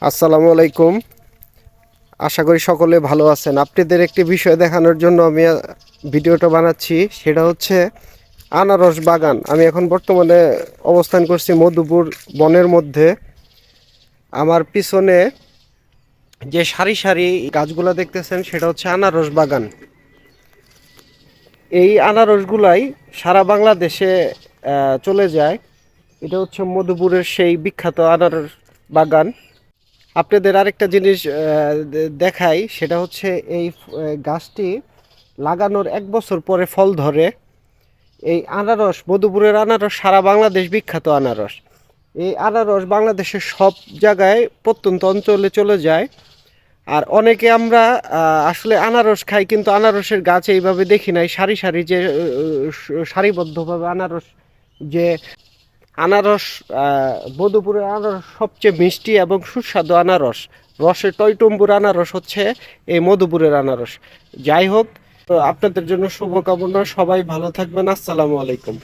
আসসালামু আলাইকুম। আশা করি সকলে ভালো আছেন। আপনাদের একটি বিষয় দেখানোর জন্য আমি ভিডিওটা বানাচ্ছি, সেটা হচ্ছে আনারস বাগান। আমি এখন বর্তমানে অবস্থান করছি মধুপুর বনের মধ্যে। আমার পিছনে যে সারি সারি গাছগুলো দেখতেছেন সেটা হচ্ছে আনারস বাগান। এই আনারসগুলাই সারা বাংলাদেশে চলে যায়। এটা হচ্ছে মধুপুরের সেই বিখ্যাত আনারস বাগান। আপনাদের আরেকটা জিনিস দেখাই, সেটা হচ্ছে এই গাছটি লাগানোর 1 বছর পরে ফল ধরে। এই আনারস, মধুপুরের আনারস সারা বাংলাদেশ বিখ্যাত আনারস। এই আনারস বাংলাদেশের সব জায়গায় প্রত্যন্ত অঞ্চলে চলে যায়। আর অনেকে আমরা আসলে আনারস খাই, কিন্তু আনারসের গাছ এইভাবে দেখি নাই সারি সারি, যে সারিবদ্ধভাবে আনারস, যে আনারস, মধুপুরের আনারস সবচেয়ে মিষ্টি এবং সুস্বাদু আনারস। রসে টইটুম্বুর আনারস হচ্ছে এই মধুপুরের আনারস। যাই হোক, তো আপনাদের জন্য শুভকামনা। সবাই ভালো থাকবেন। আসসালামু আলাইকুম।